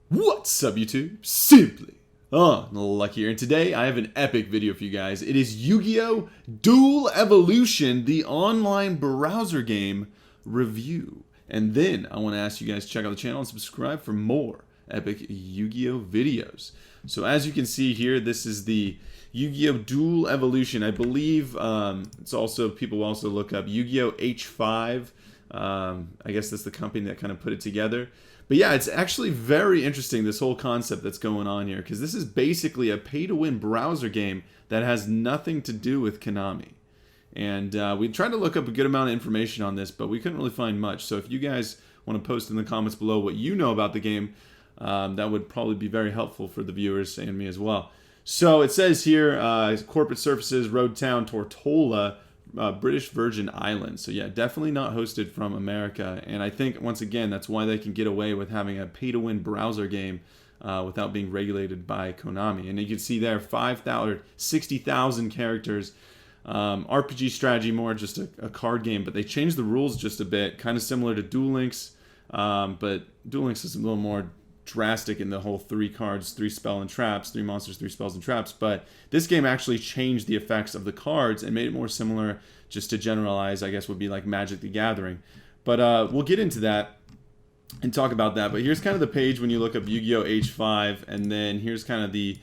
What's up, YouTube? SimplyUnlucky here, and today I have an epic video for you guys. It is Yu-Gi-Oh! Duel Evolution, the online browser game review. And then I want to ask you guys to check out the channel and subscribe for more epic Yu-Gi-Oh! Videos. So as you can see here, this is the Yu-Gi-Oh! Duel Evolution. I believe it's also, people will also look up Yu-Gi-Oh! H5. I guess that's the company that kind of put it together. But yeah, it's actually very interesting, this whole concept that's going on here, because this is basically a pay-to-win browser game that has nothing to do with Konami. And we tried to look up a good amount of information on this, but we couldn't really find much. So if you guys want to post in the comments below what you know about the game, that would probably be very helpful for the viewers and me as well. So it says here, corporate services, Road Town, Tortola, British Virgin Islands. So yeah, definitely not hosted from America. And I think, once again, that's why they can get away with having a pay-to-win browser game without being regulated by Konami. And you can see there, 60,000 characters. RPG strategy, more just a card game, but they changed the rules just a bit, kind of similar to Duel Links, but Duel Links is a little more drastic in the whole 3 cards, 3 spell and traps, 3 monsters, 3 spells and traps. But this game actually changed the effects of the cards and made it more similar, just to generalize, I guess would be like Magic the Gathering. But we'll get into that and talk about that. But here's kind of the page when you look up Yu-Gi-Oh! H5, and then here's kind of the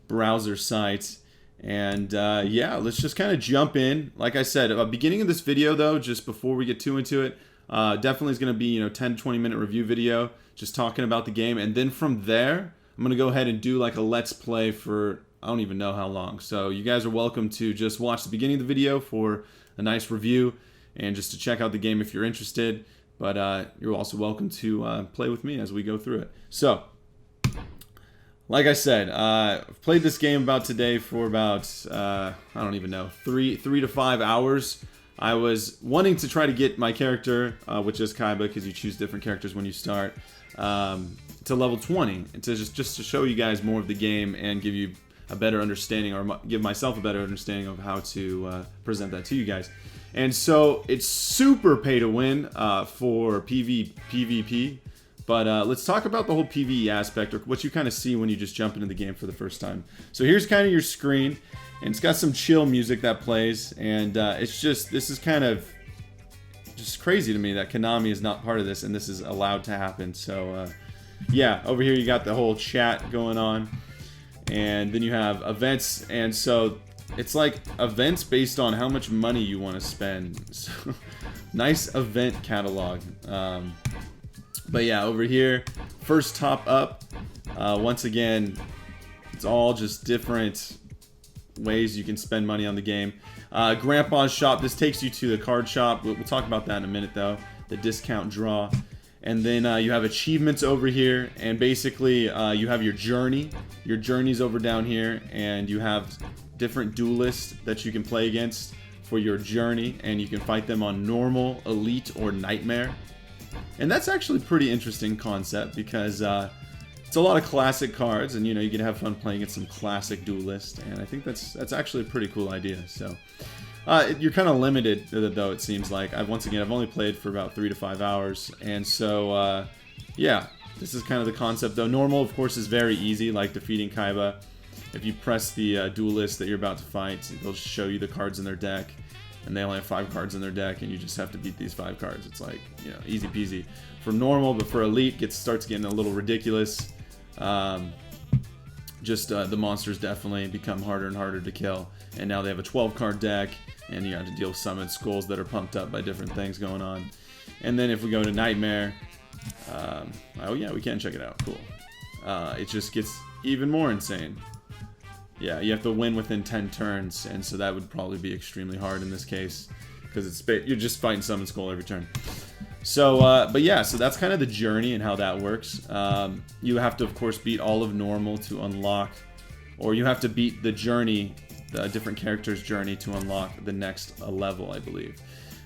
browser site. And yeah, let's just kind of jump in. Like I said, beginning of this video though, just before we get too into it, definitely is going to be, 10 to 20 minute review video, just talking about the game. And then from there, I'm going to go ahead and do like a let's play for, I don't even know how long. So you guys are welcome to just watch the beginning of the video for a nice review and just to check out the game if you're interested. But you're also welcome to play with me as we go through it. So, like I said, I've played this game today for about, I don't even know, 3 to 5 hours. I was wanting to try to get my character, which is KAIBA, because you choose different characters when you start, to level 20, and to just to show you guys more of the game and give you a better understanding, or give myself a better understanding of how to present that to you guys. And so it's super pay to win for PvP. But let's talk about the whole PvE aspect, or what you kind of see when you just jump into the game for the first time. So here's kind of your screen, and it's got some chill music that plays, and this is kind of just crazy to me that Konami is not part of this, and this is allowed to happen. So yeah, over here you got the whole chat going on, and then you have events, and so it's like events based on how much money you want to spend. So nice event catalog. But yeah, over here, first top up, once again, it's all just different ways you can spend money on the game. Grandpa's shop, this takes you to the card shop. We'll talk about that in a minute though, the discount draw. And then you have achievements over here, and basically you have your journey. Your journey's over down here, and you have different duelists that you can play against for your journey, and you can fight them on normal, elite, or nightmare. And that's actually a pretty interesting concept, because it's a lot of classic cards, and you can have fun playing against some classic duelists, and I think that's actually a pretty cool idea. So you're kind of limited though, it seems like. I've only played for about 3 to 5 hours, and so yeah, this is kind of the concept though. Normal, of course, is very easy, like defeating KAIBA. If you press the duelist that you're about to fight, they'll show you the cards in their deck. And they only have 5 cards in their deck, and you just have to beat these 5 cards. It's like, easy peasy for normal, but for elite, starts getting a little ridiculous. The monsters definitely become harder and harder to kill. And now they have a 12-card deck, and you have to deal with summon skulls that are pumped up by different things going on. And then if we go to Nightmare, oh yeah, we can check it out. Cool. It just gets even more insane. Yeah, you have to win within 10 turns, and so that would probably be extremely hard in this case, because you're just fighting Summon Skull every turn. So, but yeah, so that's kind of the journey and how that works. You have to, of course, beat all of normal to unlock, or you have to beat the journey, the different characters' journey to unlock the next level, I believe.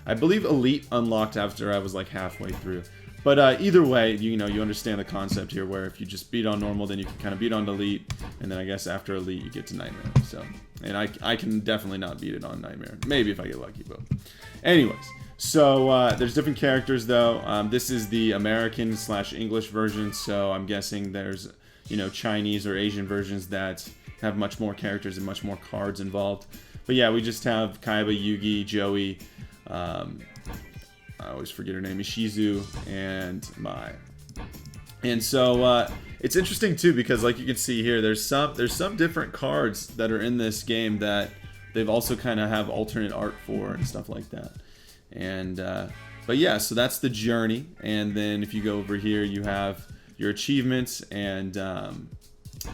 I believe Elite unlocked after I was like halfway through. But either way, you understand the concept here, where if you just beat on normal, then you can kind of beat on Elite, and then I guess after Elite you get to Nightmare. So, and I can definitely not beat it on Nightmare. Maybe if I get lucky, but anyways. So there's different characters though. This is the American/English version, so I'm guessing there's, you know, Chinese or Asian versions that have much more characters and much more cards involved. But yeah, we just have KAIBA, Yugi, Joey, I always forget her name, Ishizu, and Mai. And so it's interesting too, because like you can see here, there's some different cards that are in this game that they've also kind of have alternate art for and stuff like that. And but yeah, so that's the journey. And then if you go over here, you have your achievements, and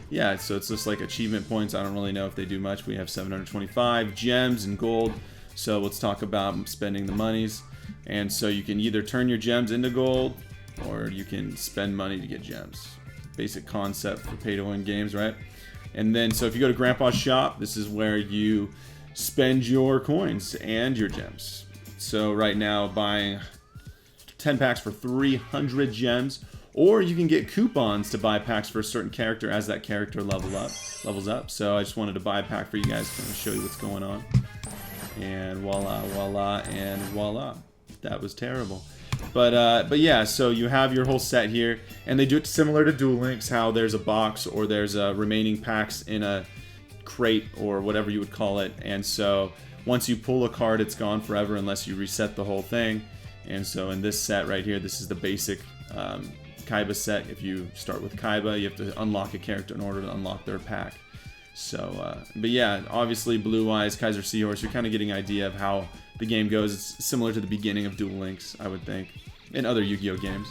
yeah, so it's just like achievement points. I don't really know if they do much. We have 725 gems and gold. So let's talk about spending the monies. And so you can either turn your gems into gold, or you can spend money to get gems. Basic concept for pay-to-win games, right? And then, so if you go to Grandpa's shop, this is where you spend your coins and your gems. So right now, buying 10 packs for 300 gems, or you can get coupons to buy packs for a certain character as that character levels up. So I just wanted to buy a pack for you guys to show you what's going on. And voila, voila, and voila. That was terrible. But yeah, so you have your whole set here, and they do it similar to Duel Links, how there's a box or there's remaining packs in a crate or whatever you would call it. And so once you pull a card, it's gone forever unless you reset the whole thing. And so in this set right here, this is the basic KAIBA set. If you start with KAIBA, you have to unlock a character in order to unlock their pack. So, but yeah, obviously Blue Eyes, Kaiser Seahorse, you're kind of getting an idea of how the game goes. It's similar to the beginning of Duel Links, I would think, and other Yu-Gi-Oh games.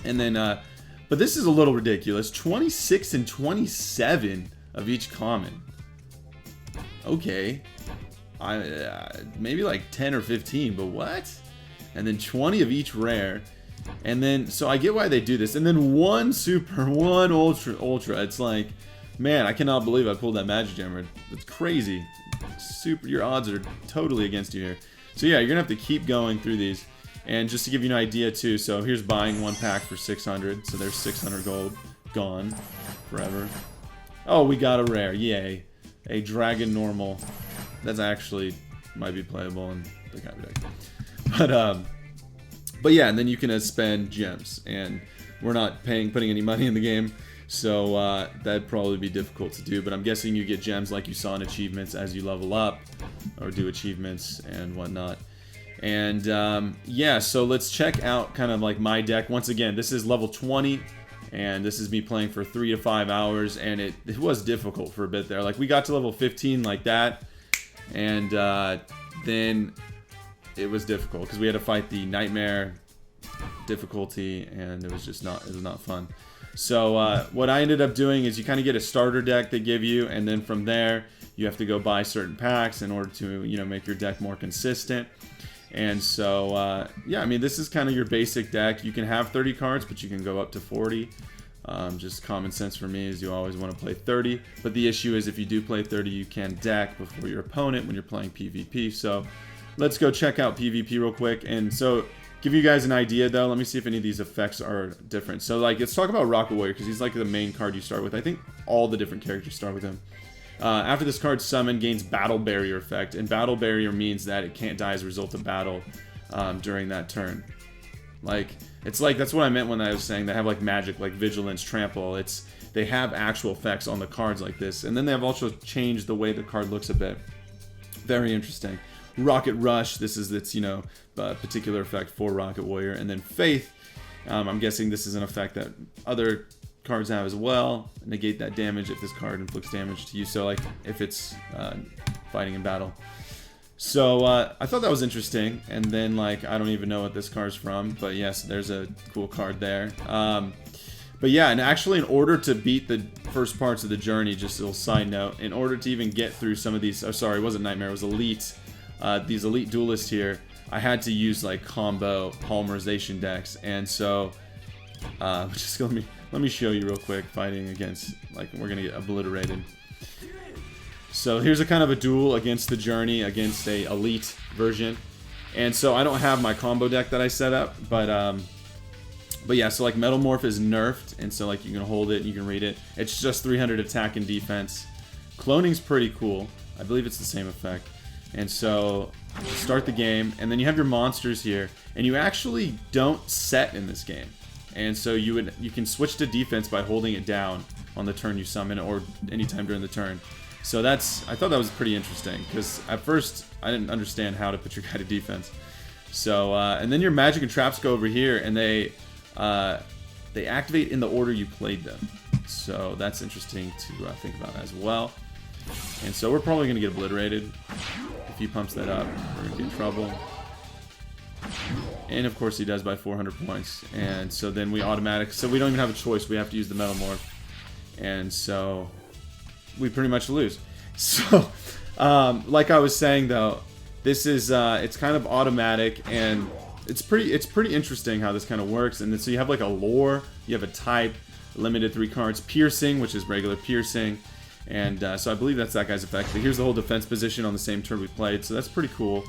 And then, but this is a little ridiculous. 26 and 27 of each common. Okay. Maybe like 10 or 15, but what? And then 20 of each rare. And then, so I get why they do this. And then one super, one ultra. It's like, man, I cannot believe I pulled that Magic Jammer. It's crazy. Super, your odds are totally against you here. So yeah, you're gonna have to keep going through these. And just to give you an idea too, so here's buying one pack for 600. So there's 600 gold gone forever. Oh, we got a rare, yay! A Dragon Normal. That's actually might be playable in the KAIBA deck. But yeah, and then you can spend gems, and we're not putting any money in the game. So that'd probably be difficult to do, but I'm guessing you get gems like you saw in achievements as you level up or do achievements and whatnot. And yeah, so let's check out kind of like my deck. Once again, this is level 20, and this is me playing for 3 to 5 hours, and it was difficult for a bit there. Like we got to level 15 like that, and then it was difficult because we had to fight the Nightmare difficulty, and it was not fun. So what I ended up doing is you kind of get a starter deck they give you, and then from there you have to go buy certain packs in order to, you know, make your deck more consistent. And so yeah, I mean, this is kind of your basic deck. You can have 30 cards, but you can go up to 40. Just common sense for me is you always want to play 30, but the issue is if you do play 30, you can deck before your opponent when you're playing PvP. So let's go check out PvP real quick. And so give you guys an idea though, let me see if any of these effects are different. So like, let's talk about Rocket Warrior, because he's like the main card you start with. I think all the different characters start with him. After this card, Summon gains Battle Barrier effect, and Battle Barrier means that it can't die as a result of battle during that turn. Like, it's like, that's what I meant when I was saying they have like magic, like Vigilance, Trample. They have actual effects on the cards like this, and then they have also changed the way the card looks a bit. Very interesting. Rocket Rush, this is its, you know, particular effect for Rocket Warrior. And then Faith, I'm guessing this is an effect that other cards have as well. Negate that damage if this card inflicts damage to you. So like if it's fighting in battle. So I thought that was interesting. And then like, I don't even know what this card's from, but yes, there's a cool card there. But yeah, and actually in order to beat the first parts of the journey, just a little side note, in order to even get through some of these, oh sorry, it wasn't Nightmare, it was Elite. These Elite Duelists here, I had to use like combo polymerization decks, and so just let me show you real quick fighting against, like, we're gonna get obliterated. So here's a kind of a duel against the Journey against a Elite version, and so I don't have my combo deck that I set up, but yeah, so like Metamorph is nerfed, and so like you can hold it, you can read it. It's just 300 attack and defense. Cloning's pretty cool. I believe it's the same effect. And so start the game, and then you have your monsters here, and you actually don't set in this game. And so you can switch to defense by holding it down on the turn you summon or anytime during the turn. So I thought that was pretty interesting, because at first I didn't understand how to put your guy to defense. So and then your magic and traps go over here, and they activate in the order you played them. So that's interesting to think about as well. And so we're probably going to get obliterated. If he pumps that up, we're going to get in trouble. And of course he does by 400 points. And so then we so we don't even have a choice. We have to use the Metal Morph. And so we pretty much lose. So, like I was saying though, this is, it's kind of automatic, and it's pretty interesting how this kind of works. And then, so you have like a lore, you have a type, limited 3 cards, piercing, which is regular piercing. And so I believe that's that guy's effect. But here's the whole defense position on the same turn we played, so that's pretty cool.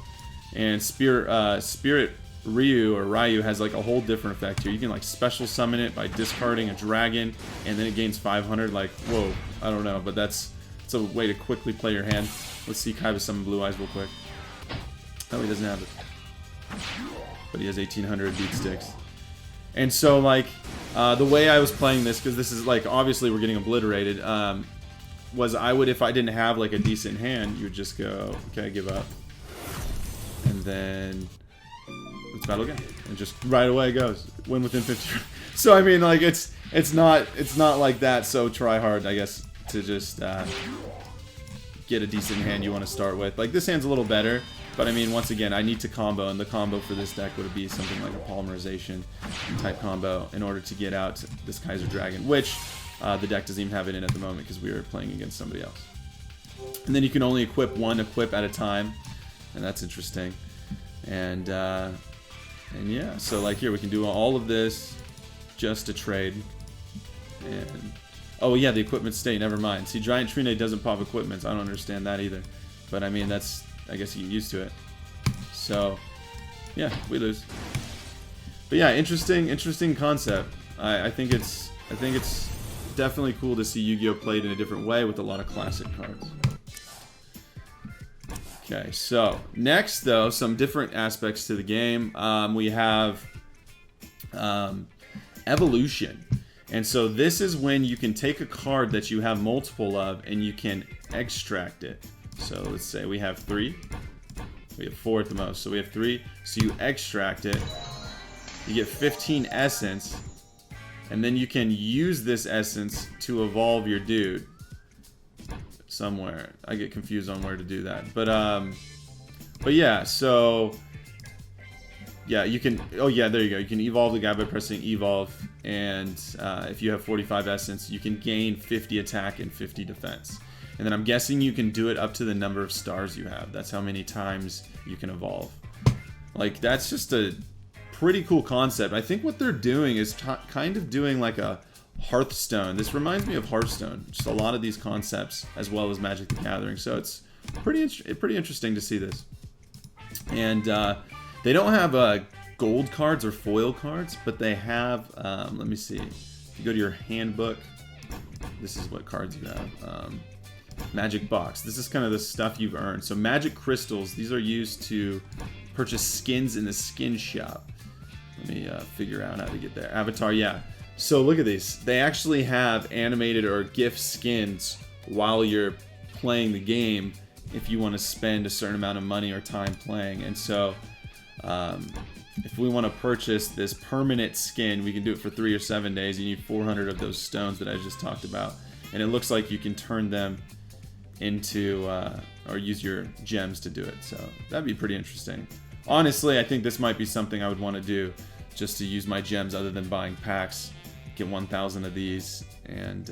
And Spirit Ryu has like a whole different effect here. You can like special summon it by discarding a dragon, and then it gains 500. Like, whoa, I don't know, but it's a way to quickly play your hand. Let's see KAIBA summon Blue Eyes real quick. Oh, he doesn't have it, but he has 1800 beat sticks. And so like the way I was playing this, because this is like obviously we're getting obliterated, was I would, if I didn't have like a decent hand, you would just go, okay, give up, and then let's battle again, and just right away it goes, win within 50. So I mean, like it's not like that. So try hard, I guess, to just get a decent hand you want to start with. Like this hand's a little better, but I mean, once again, I need to combo, and the combo for this deck would be something like a polymerization type combo in order to get out this Kaiser Dragon, which the deck doesn't even have it in at the moment because we were playing against somebody else. And then you can only equip one at a time, and that's interesting. And yeah, so like here we can do all of this just to trade. And oh yeah, the equipment state, never mind. See, Giant Trine doesn't pop equipments. I don't understand that either. But I mean, I guess you get used to it. So yeah, we lose. But yeah, interesting concept. I think it's definitely cool to see Yu-Gi-Oh! Played in a different way with a lot of classic cards. Okay, so next though, some different aspects to the game. We have evolution. And so this is when you can take a card that you have multiple of and you can extract it. So let's say we have 3. We have 4 at the most. So we have 3. So you extract it. You get 15 essence. And then you can use this essence to evolve your dude somewhere. I get confused on where to do that. But yeah, so yeah, you can, oh yeah, there you go. You can evolve the guy by pressing evolve, and if you have 45 essence, you can gain 50 attack and 50 defense. And then I'm guessing you can do it up to the number of stars you have. That's how many times you can evolve. Like, that's just a pretty cool concept. I think what they're doing is kind of doing like a Hearthstone. This reminds me of Hearthstone. Just a lot of these concepts, as well as Magic the Gathering. So it's pretty interesting to see this. And they don't have gold cards or foil cards, but they have, let me see. If you go to your handbook, this is what cards you have. Magic box. This is kind of the stuff you've earned. So magic crystals, these are used to purchase skins in the skin shop. Let me figure out how to get there. Avatar, yeah. So look at these. They actually have animated or gift skins while you're playing the game if you want to spend a certain amount of money or time playing. And so if we want to purchase this permanent skin, we can do it for 3 or 7 days. You need 400 of those stones that I just talked about. And it looks like you can turn them into, or use your gems to do it. So that'd be pretty interesting. Honestly, I think this might be something I would want to do, just to use my gems other than buying packs. Get 1,000 of these, and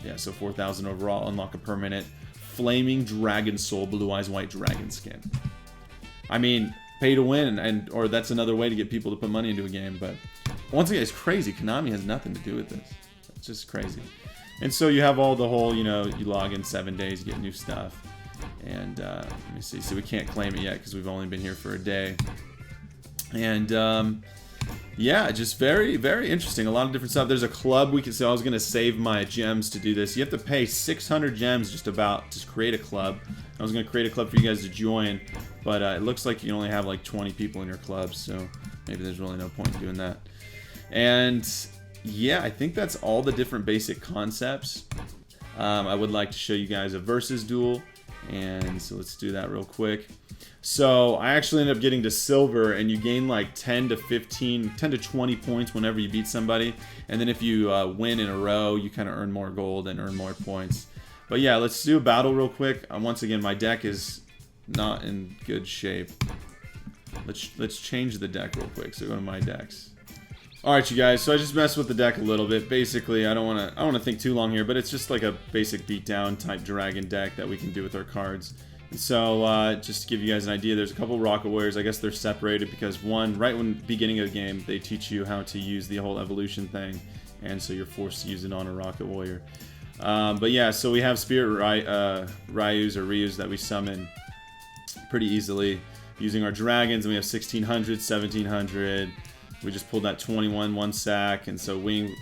yeah, so 4,000 overall. Unlock a permanent Flaming Dragon Soul Blue Eyes White Dragon skin. I mean, pay to win, or that's another way to get people to put money into a game. But once again, it's crazy. Konami has nothing to do with this. It's just crazy. And so you have all the whole, you know, you log in 7 days, you get new stuff. And let me see. So we can't claim it yet because we've only been here for a day. And yeah, just very, very interesting. A lot of different stuff. There's a club we can. So I was gonna save my gems to do this. You have to pay 600 gems just create a club. I was gonna create a club for you guys to join, but it looks like you only have like 20 people in your club, so maybe there's really no point in doing that. And yeah, I think that's all the different basic concepts. I would like to show you guys a versus duel, and so let's do that real quick. So I actually ended up getting to silver, and you gain like 10 to 20 points whenever you beat somebody. And then if you win in a row, you kind of earn more gold and earn more points. But yeah, let's do a battle real quick. Once again, my deck is not in good shape. Let's change the deck real quick. So go to my decks. Alright, you guys, so I just messed with the deck a little bit. Basically, I don't want to think too long here, but it's just like a basic beatdown type dragon deck that we can do with our cards. And so, just to give you guys an idea, there's a couple Rocket Warriors. I guess they're separated because one, right when beginning of the game, they teach you how to use the whole evolution thing, and so you're forced to use it on a Rocket Warrior. But yeah, so we have Spirit Ryus that we summon pretty easily using our dragons, and we have 1600, 1700. We just pulled that 21, one sack, and so Wing,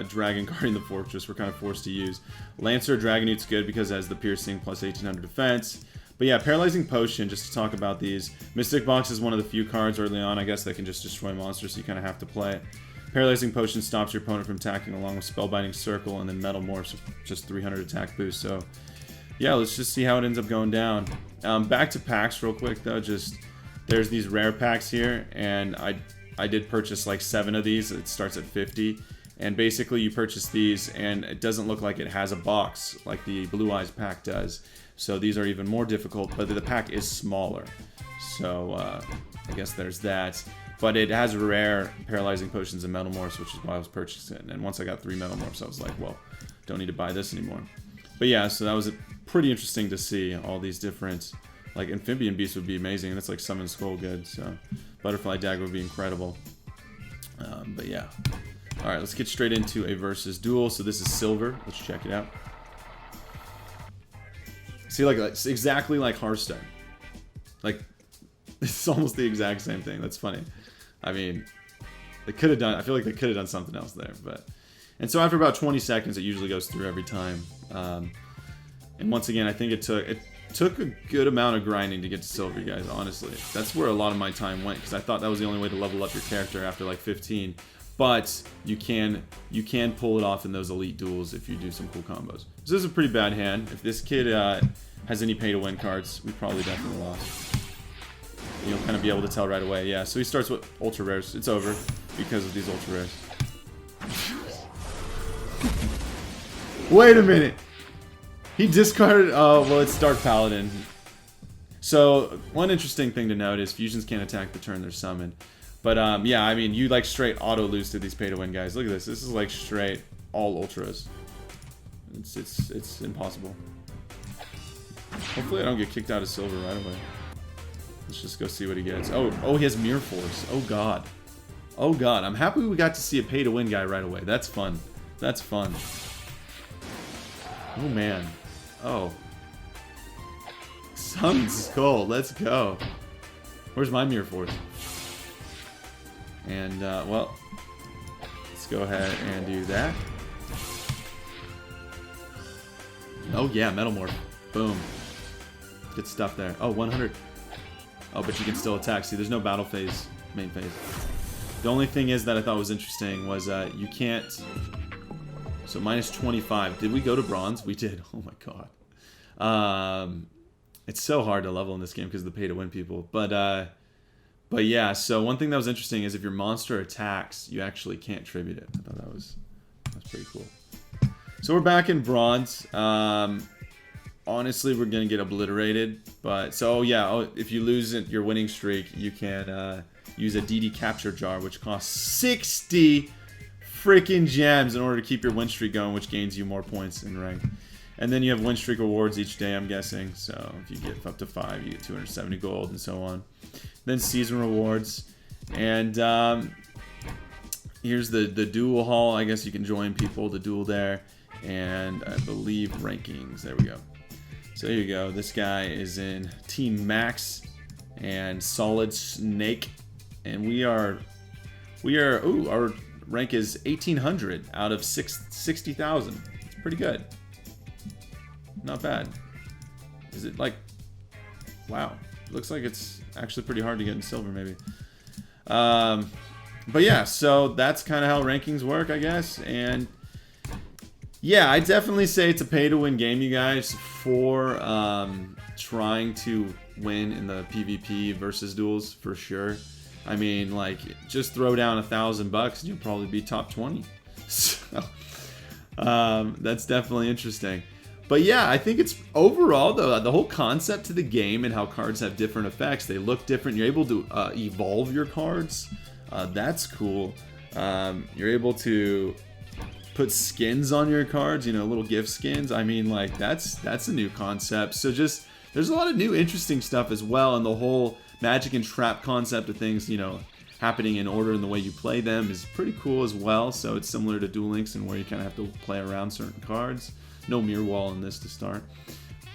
Dragon guarding the fortress, we're kind of forced to use. Lancer Dragonewt's good because it has the piercing plus 1800 defense. But yeah, Paralyzing Potion, just to talk about these. Mystic Box is one of the few cards early on, I guess, that can just destroy monsters, so you kind of have to play it. Paralyzing Potion stops your opponent from attacking along with Spellbinding Circle, and then Metal Morphs, just 300 attack boost. So yeah, let's just see how it ends up going down. Back to packs real quick though, there's these rare packs here, and I did purchase like 7 of these. It starts at 50, and basically you purchase these and it doesn't look like it has a box like the Blue Eyes pack does. So these are even more difficult, but the pack is smaller. So I guess there's that. But it has rare Paralyzing Potions and Metal Morphs, which is why I was purchasing it. And once I got 3 Metal Morphs, I was like, well, don't need to buy this anymore. But yeah, so that was pretty interesting to see all these different, like Amphibian Beast would be amazing. That's like Summon Skull good, so Butterfly Dagger would be incredible. But yeah. Alright, let's get straight into a versus duel. So this is silver. Let's check it out. See, like it's exactly like Hearthstone. Like, it's almost the exact same thing. That's funny. I mean, they could have done, I feel like they could have done something else there, but. And so after about 20 seconds, it usually goes through every time. And once again, I think it took a good amount of grinding to get to silver, guys, honestly. That's where a lot of my time went, because I thought that was the only way to level up your character after like 15. But you can pull it off in those elite duels if you do some cool combos. So this is a pretty bad hand. If this kid has any pay-to-win cards, we probably definitely lost. You'll kind of be able to tell right away. Yeah, so he starts with ultra rares. It's over because of these ultra rares. Wait a minute. He discarded. Oh, well, it's Dark Paladin. So one interesting thing to note is fusions can't attack the turn they're summoned. But yeah, I mean, you like straight auto lose to these pay-to-win guys. Look at this. This is like straight all ultras. It's impossible. Hopefully, I don't get kicked out of silver right away. Let's just go see what he gets. Oh, he has Mirror Force. Oh god. Oh god. I'm happy we got to see a pay-to-win guy right away. That's fun. That's fun. Oh man. Oh. Summons Skull. Let's go. Where's my Mirror Force? And, well, let's go ahead and do that. Oh, yeah, Metal Morph. Boom. Good stuff there. Oh, 100. Oh, but you can still attack. See, there's no battle phase, main phase. The only thing is that I thought was interesting was you can't... So, minus 25. Did we go to bronze? We did. Oh, my God. It's so hard to level in this game because of the pay-to-win people. But yeah, so one thing that was interesting is if your monster attacks, you actually can't tribute it. I thought that's pretty cool. So we're back in bronze. Honestly, we're gonna get obliterated. But so yeah, if you lose your winning streak, you can use a DD capture jar, which costs 60 freaking gems in order to keep your win streak going, which gains you more points in rank. And then you have win streak rewards each day, I'm guessing. So if you get up to 5, you get 270 gold and so on. Then season rewards. And here's the duel hall. I guess you can join people to duel there. And I believe rankings. There we go. So here you go. This guy is in Team Max and Solid Snake. And we are We are, ooh, our rank is 1800 out of 60,000. It's pretty good. Not bad. Is it like, wow. Looks like it's actually pretty hard to get in silver, maybe. But yeah, so that's kind of how rankings work, I guess. And yeah, I definitely say it's a pay-to-win game, you guys, for trying to win in the PvP versus duels, for sure. I mean, like, just throw down $1,000 and you'll probably be top 20. So, that's definitely interesting. But yeah, I think it's overall, though, the whole concept to the game and how cards have different effects. They look different. You're able to evolve your cards. That's cool. You're able to put skins on your cards, you know, little gift skins. I mean, like, that's a new concept. So just, there's a lot of new interesting stuff as well. And the whole magic and trap concept of things, you know, happening in order in the way you play them is pretty cool as well. So it's similar to Duel Links and where you kind of have to play around certain cards. No mirror wall in this to start.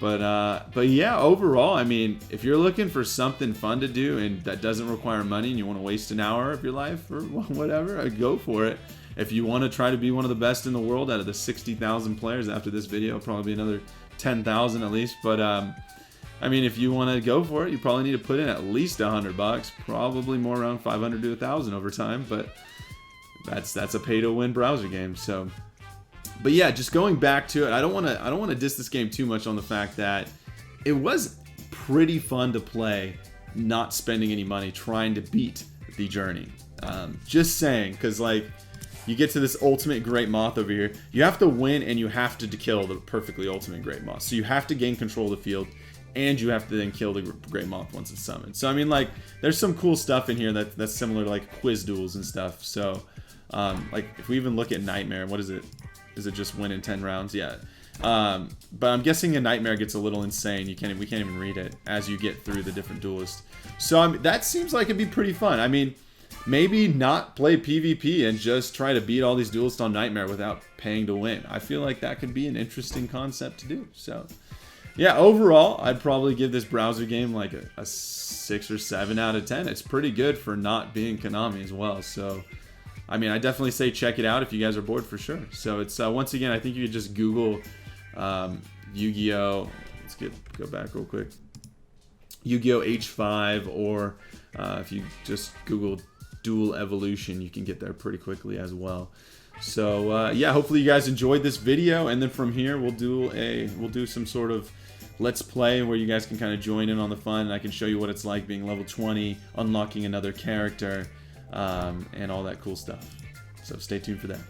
But yeah, overall, I mean, if you're looking for something fun to do and that doesn't require money and you want to waste an hour of your life or whatever, I'd go for it. If you want to try to be one of the best in the world out of the 60,000 players after this video, probably be another 10,000 at least. But I mean, if you want to go for it, you probably need to put in at least $100, probably more around 500 to 1,000 over time. But that's a pay-to-win browser game. So. But yeah, just going back to it, I don't want to diss this game too much on the fact that it was pretty fun to play, not spending any money, trying to beat the journey. Just saying, because like you get to this ultimate great moth over here, you have to win and you have to kill the perfectly ultimate great moth. So you have to gain control of the field, and you have to then kill the great moth once it's summoned. So I mean, like, there's some cool stuff in here that's similar to like quiz duels and stuff. So like if we even look at Nightmare, what is it? Is it just win in 10 rounds? Yeah. But I'm guessing a Nightmare gets a little insane. We can't even read it as you get through the different duelists. So I mean, that seems like it'd be pretty fun. I mean, maybe not play PvP and just try to beat all these duelists on Nightmare without paying to win. I feel like that could be an interesting concept to do. So yeah, overall, I'd probably give this browser game like a 6 or 7 out of 10. It's pretty good for not being Konami as well. So I mean, I definitely say check it out if you guys are bored, for sure. So it's once again, I think you could just Google YuGiOh. Let's go back real quick. YuGiOh H5, or if you just Google Duel Evolution, you can get there pretty quickly as well. So yeah, hopefully you guys enjoyed this video, and then from here we'll do some sort of let's play where you guys can kind of join in on the fun, and I can show you what it's like being level 20, unlocking another character. And all that cool stuff. So stay tuned for that.